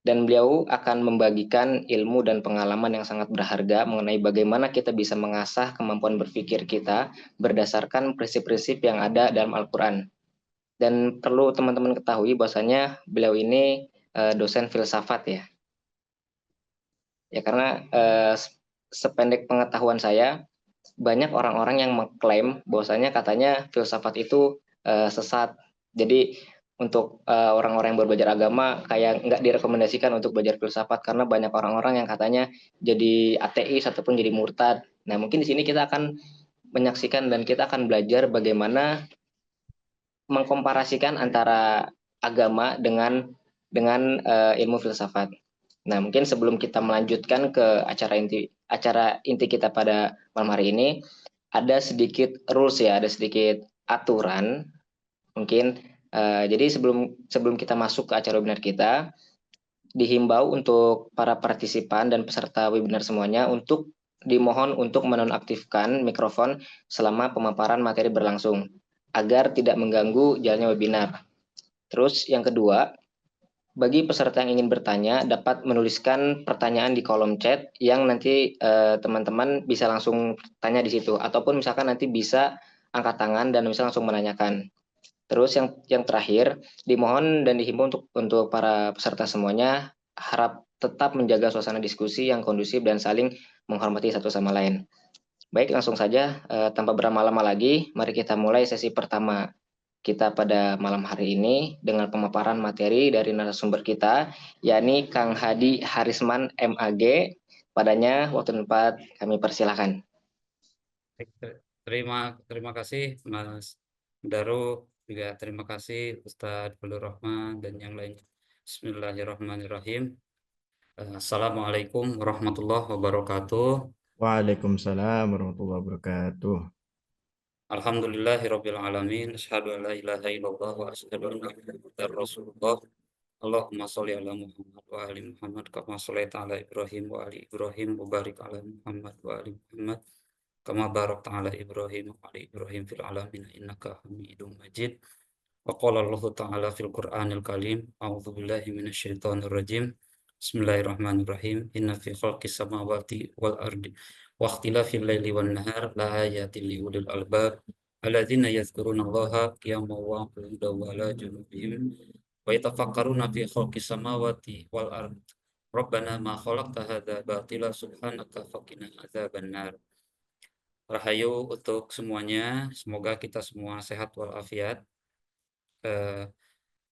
dan beliau akan membagikan ilmu dan pengalaman yang sangat berharga mengenai bagaimana kita bisa mengasah kemampuan berpikir kita berdasarkan prinsip-prinsip yang ada dalam Al-Quran. Dan perlu teman-teman ketahui bahwasanya beliau ini dosen filsafat ya. Ya karena sependek pengetahuan saya, banyak orang-orang yang mengklaim bahwasanya katanya filsafat itu sesat. Jadi untuk orang-orang yang belajar agama kayak nggak direkomendasikan untuk belajar filsafat karena banyak orang-orang yang katanya jadi ateis ataupun jadi murtad. Nah mungkin di sini kita akan menyaksikan dan kita akan belajar bagaimana mengkomparasikan antara agama dengan ilmu filsafat. Nah, mungkin sebelum kita melanjutkan ke acara inti kita pada malam hari ini, ada sedikit rules ya, ada sedikit aturan. Mungkin jadi sebelum kita masuk ke acara webinar kita, dihimbau untuk para partisipan dan peserta webinar semuanya untuk dimohon untuk menonaktifkan mikrofon selama pemaparan materi berlangsung agar tidak mengganggu jalannya webinar. Terus yang kedua, bagi peserta yang ingin bertanya dapat menuliskan pertanyaan di kolom chat yang nanti teman-teman bisa langsung tanya di situ ataupun misalkan nanti bisa angkat tangan dan bisa langsung menanyakan. Terus yang terakhir dimohon dan dihimbau untuk para peserta semuanya harap tetap menjaga suasana diskusi yang kondusif dan saling menghormati satu sama lain. Baik, langsung saja tanpa berlama-lama lagi, mari kita mulai sesi pertama kita pada malam hari ini dengan pemaparan materi dari narasumber kita, yakni Kang Hadi Harisman MAG. Padanya waktu dan tempat kami persilahkan. Terima kasih Mas Daru, juga terima kasih Ustadz Fadlur Rahman dan yang lain. Bismillahirrahmanirrahim. Assalamualaikum warahmatullahi wabarakatuh. Waalaikumsalam warahmatullahi wabarakatuh. Alhamdulillahirabbil alamin. Asyhadu an la ilaha illallah wa asyhadu anna Muhammadar Rasulullah. Allahumma sholli ala Muhammad wa ali Muhammad kama shallaita ala Ibrahim wa ali Ibrahim wa barik ala Muhammad wa ali Muhammad kama barakta ala Ibrahim wa ali Ibrahim fil alamin innaka Hamidum Majid. Wa qala Allah Ta'ala fil Qur'anil Karim, a'udzu billahi minasyaitonir rajim. Bismillahirrahmanirrahim. Inna fi khalqis samawati wal ardi wa ikhtilafil laili wan nahar la ayatin li ulil albab alladzina yadhkurunallaha qiyaman wa qu'udan wa ala junubihim wa yatafakkaruna fi khalqis samawati wal ardi. Rabbana ma khalaqta hadza batila subhanaka faqina adzabannar. Rahayu untuk semuanya, semoga kita semua sehat walafiat.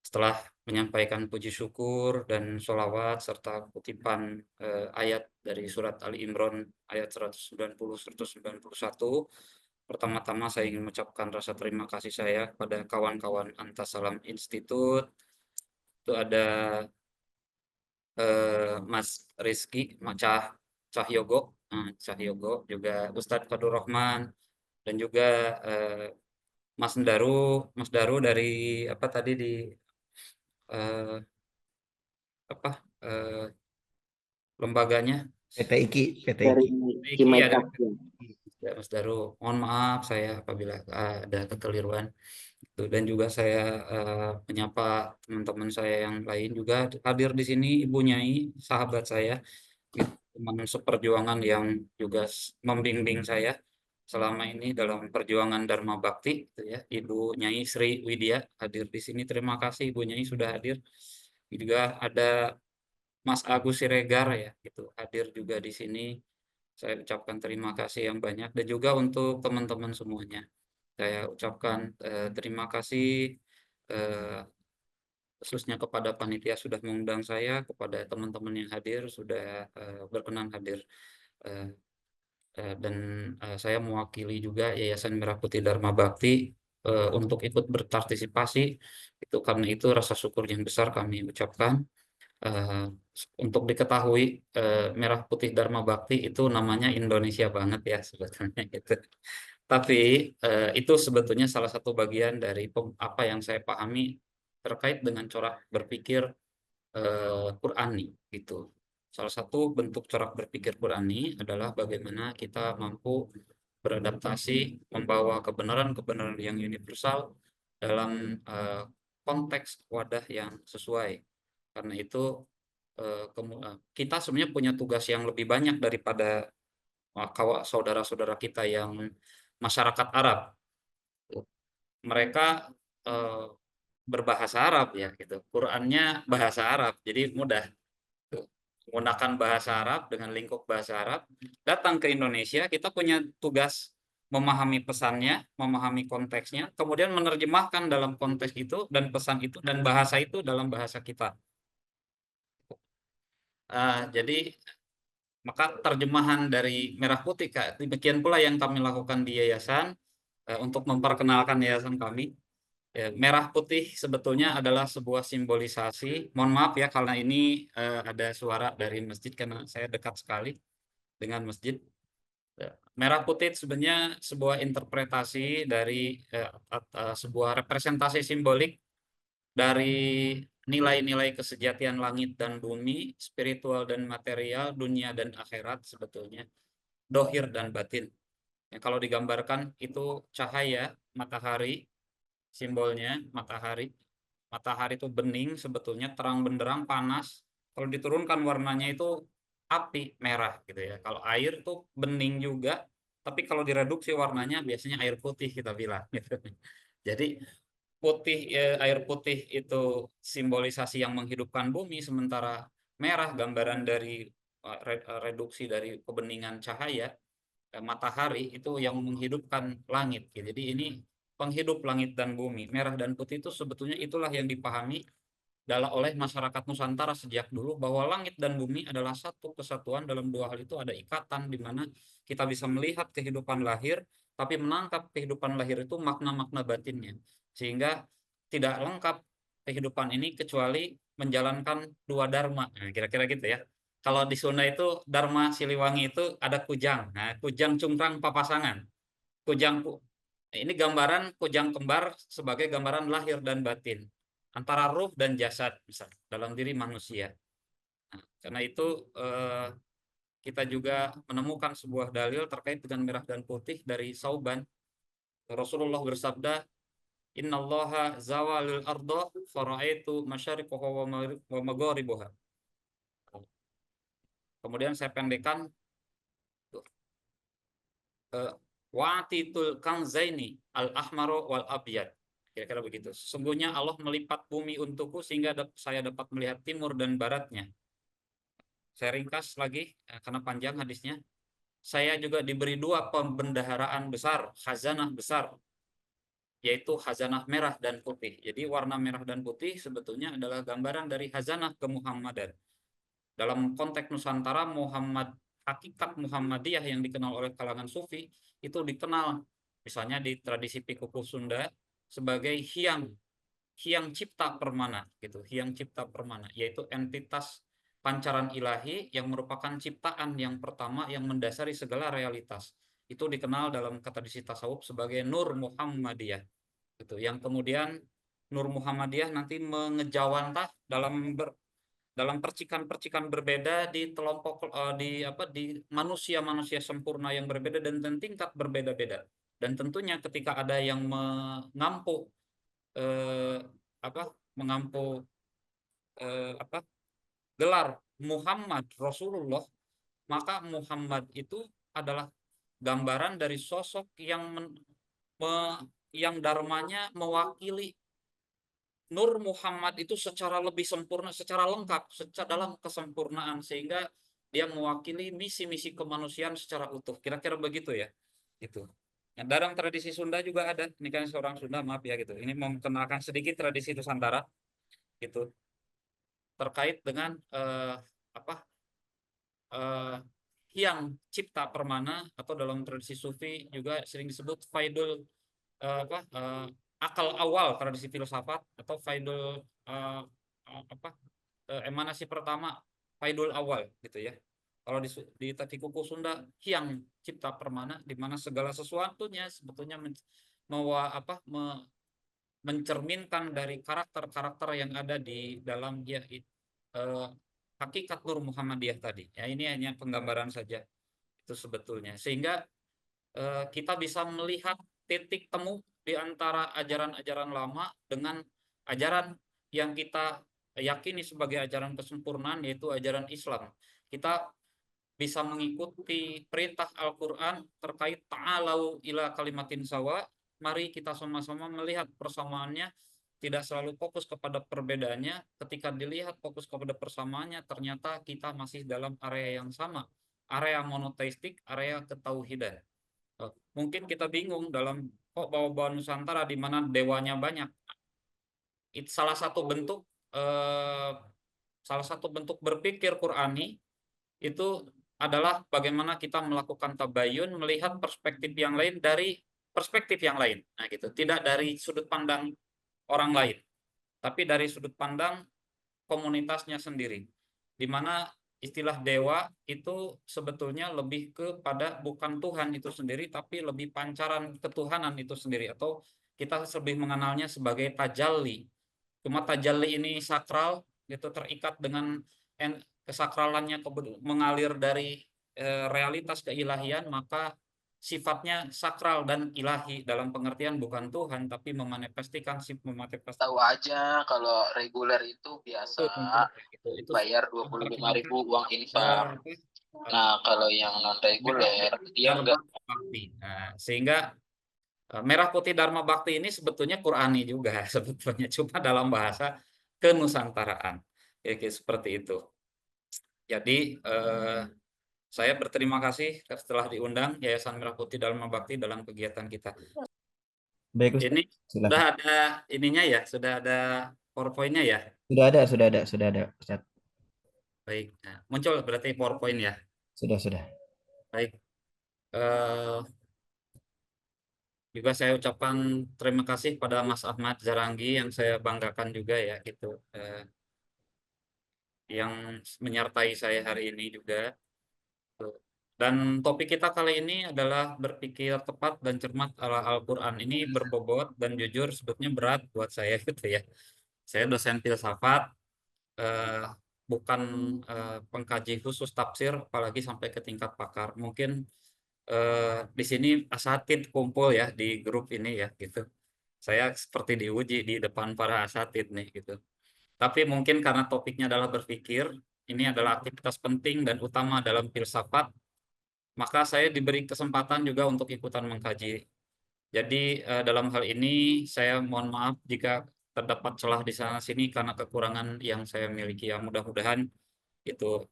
Setelah menyampaikan puji syukur dan sholawat serta kutipan ayat dari surat Ali Imran ayat 190-191, pertama-tama saya ingin mengucapkan rasa terima kasih saya kepada kawan-kawan Antasalam Institute. Itu ada Mas Rizky, Cahyogo, juga Ustadz Fadlur Rahman, dan juga Mas Daru dari apa tadi di eh, apa lembaganya PT Dari IKI. Iki ya, Kimaikap. ya, Mas Daru. Mohon maaf saya apabila ada kekeliruan. Dan juga saya menyapa teman-teman saya yang lain juga hadir di sini, Ibu Nyai, sahabat saya, teman seperjuangan yang juga membimbing saya selama ini dalam perjuangan Dharma Bakti, gitu ya. Ibu Nyai Sri Widya hadir di sini. Terima kasih Ibu Nyai sudah hadir. Juga ada Mas Agus Siregar ya, gitu hadir juga di sini. Saya ucapkan terima kasih yang banyak dan juga untuk teman-teman semuanya. Saya ucapkan terima kasih eh, khususnya kepada panitia sudah mengundang saya, kepada teman-teman yang hadir sudah berkenan hadir. Eh, dan saya mewakili juga Yayasan Merah Putih Dharma Bakti untuk ikut berpartisipasi. Itu karena itu rasa syukur yang besar kami ucapkan. Eh, untuk diketahui Merah Putih Dharma Bakti itu namanya Indonesia banget ya sebetulnya gitu. Tapi itu sebetulnya salah satu bagian dari apa yang saya pahami terkait dengan corak berpikir Qurani gitu. Salah satu bentuk corak berpikir Qurani adalah bagaimana kita mampu beradaptasi, membawa kebenaran-kebenaran yang universal dalam konteks wadah yang sesuai. Karena itu kita sebenarnya punya tugas yang lebih banyak daripada saudara-saudara kita yang masyarakat Arab. Mereka berbahasa Arab ya gitu. Qurannya bahasa Arab, jadi mudah menggunakan bahasa Arab dengan lingkup bahasa Arab. Datang ke Indonesia, kita punya tugas memahami pesannya, memahami konteksnya, kemudian menerjemahkan dalam konteks itu dan pesan itu dan bahasa itu dalam bahasa kita. Jadi maka terjemahan dari Merah Putih, demikian pula yang kami lakukan di yayasan untuk memperkenalkan yayasan kami. Merah putih sebetulnya adalah sebuah simbolisasi. Mohon maaf ya karena ini ada suara dari masjid karena saya dekat sekali dengan masjid. Merah putih sebenarnya sebuah interpretasi dari sebuah representasi simbolik dari nilai-nilai kesejatian langit dan bumi, spiritual dan material, dunia dan akhirat sebetulnya, dohir dan batin. Kalau digambarkan itu cahaya matahari, simbolnya matahari. Matahari itu bening sebetulnya, terang benderang, panas. Kalau diturunkan warnanya itu api, merah gitu ya. Kalau air itu bening juga, tapi kalau direduksi warnanya biasanya air putih kita bilang gitu. Jadi air putih itu simbolisasi yang menghidupkan bumi, sementara merah gambaran dari reduksi dari kebeningan cahaya. Matahari itu yang menghidupkan langit. Jadi ini penghidup langit dan bumi. Merah dan putih itu sebetulnya itulah yang dipahami oleh masyarakat Nusantara sejak dulu, bahwa langit dan bumi adalah satu kesatuan. Dalam dua hal itu ada ikatan, di mana kita bisa melihat kehidupan lahir, tapi menangkap kehidupan lahir itu makna-makna batinnya. Sehingga tidak lengkap kehidupan ini kecuali menjalankan dua dharma. Nah, kira-kira gitu ya. Kalau di Sunda itu Dharma Siliwangi itu ada kujang. Nah, kujang cungkrang papasangan. Kujang ini gambaran kujang kembar sebagai gambaran lahir dan batin antara ruh dan jasad misal dalam diri manusia. Nah, karena itu kita juga menemukan sebuah dalil terkait dengan merah dan putih dari Sauban. Rasulullah bersabda, "Innallaha zawalil ardo faraitu masyariqaha wa magharibaha." Kemudian saya pendekkan wa'titul kanzaini al-ahmaru wal abyad. Kira-kira begitu. Sesungguhnya Allah melipat bumi untukku sehingga saya dapat melihat timur dan baratnya. Saya ringkas lagi karena panjang hadisnya. Saya juga diberi dua pembendaharaan besar, khazanah besar, yaitu khazanah merah dan putih. Jadi warna merah dan putih sebetulnya adalah gambaran dari khazanah kemuhammadan. Dalam konteks Nusantara, hakikat Muhammadiyah yang dikenal oleh kalangan sufi itu dikenal misalnya di tradisi Pikuku Sunda sebagai hyang cipta permana gitu, hyang cipta permana, yaitu entitas pancaran ilahi yang merupakan ciptaan yang pertama yang mendasari segala realitas. Itu dikenal dalam tradisi tasawuf sebagai Nur Muhammadiyah gitu, yang kemudian Nur Muhammadiyah nanti mengejawantah dalam percikan-percikan berbeda di kelompok di manusia-manusia sempurna yang berbeda dan tingkat berbeda-beda. Dan tentunya ketika ada yang mengampu eh, mengampu gelar Muhammad Rasulullah, maka Muhammad itu adalah gambaran dari sosok yang dharmanya mewakili Nur Muhammad itu secara lebih sempurna, secara lengkap, secara dalam kesempurnaan, sehingga dia mewakili misi-misi kemanusiaan secara utuh. Kira-kira begitu ya. Itu. Nah, dalam tradisi Sunda juga ada. Ini kan seorang Sunda, maaf ya gitu. Ini mau mengenalkan sedikit tradisi Nusantara gitu. Terkait dengan hyang cipta permana, atau dalam tradisi Sufi juga sering disebut faidul akal awal tradisi filsafat, atau faidul emanasi pertama, faidul awal gitu ya. Kalau di Kuku Sunda, hyang cipta permana, di mana segala sesuatunya sebetulnya mencerminkan dari karakter-karakter yang ada di dalam hakikat Nur Muhammadiyah tadi. Ya, ini hanya penggambaran saja itu sebetulnya. Sehingga kita bisa melihat titik temu di antara ajaran-ajaran lama dengan ajaran yang kita yakini sebagai ajaran kesempurnaan, yaitu ajaran Islam. Kita bisa mengikuti perintah Al-Quran terkait ta'alau ila kalimatin sawa. Mari kita sama-sama melihat persamaannya, tidak selalu fokus kepada perbedaannya. Ketika dilihat fokus kepada persamaannya, ternyata kita masih dalam area yang sama, area monoteistik, area ketauhidan. Mungkin kita bingung dalam kok bawa-bawa Nusantara di mana dewanya banyak. Itu salah satu bentuk berpikir Qurani itu adalah bagaimana kita melakukan tabayun, melihat perspektif yang lain dari perspektif yang lain. Nah, gitu. Tidak dari sudut pandang orang lain, tapi dari sudut pandang komunitasnya sendiri. Di mana istilah dewa itu sebetulnya lebih kepada bukan Tuhan itu sendiri, tapi lebih pancaran ketuhanan itu sendiri, atau kita lebih mengenalnya sebagai tajalli. Cuma tajalli ini sakral, gitu, terikat dengan kesakralannya mengalir dari realitas keilahian, maka sifatnya sakral dan ilahi dalam pengertian bukan Tuhan, tapi memanifestasikan Tahu aja kalau reguler itu biasa itu bayar 25.000 uang infak. Nah, kalau yang non reguler dia enggak. Nah, sehingga merah putih Dharma Bakti ini sebetulnya Qurani juga sebetulnya, cuma dalam bahasa kenusantaraan. Kayak seperti itu. Jadi saya berterima kasih setelah diundang Yayasan Merah Putih Dharma Bakti dalam kegiatan kita. Baik, Ustaz. Ini Silakan. sudah ada ininya ya, sudah ada PowerPoint-nya ya. Sudah ada, Ustaz. Baik, nah, muncul berarti PowerPoint ya. Sudah. Baik. Juga saya ucapkan terima kasih pada Mas Ahmad Zaranggi yang saya banggakan juga ya gitu, yang menyertai saya hari ini juga. Dan topik kita kali ini adalah berpikir tepat dan cermat ala Al-Quran. Ini berbobot dan jujur sebetulnya berat buat saya gitu ya. Saya dosen filsafat, bukan pengkaji khusus tafsir, apalagi sampai ke tingkat pakar. Mungkin di sini asatid kumpul ya di grup ini ya gitu. Saya seperti diuji di depan para asatid nih gitu. Tapi mungkin karena topiknya adalah berpikir, ini adalah aktivitas penting dan utama dalam filsafat, maka saya diberi kesempatan juga untuk ikutan mengkaji. Jadi dalam hal ini saya mohon maaf jika terdapat celah di sana sini karena kekurangan yang saya miliki. Ya mudah-mudahan itu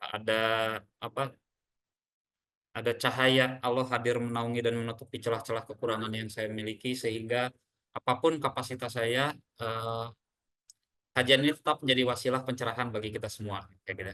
ada cahaya Allah hadir menaungi dan menutupi celah-celah kekurangan yang saya miliki, sehingga apapun kapasitas saya, kajian ini tetap menjadi wasilah pencerahan bagi kita semua. Kayak gitu.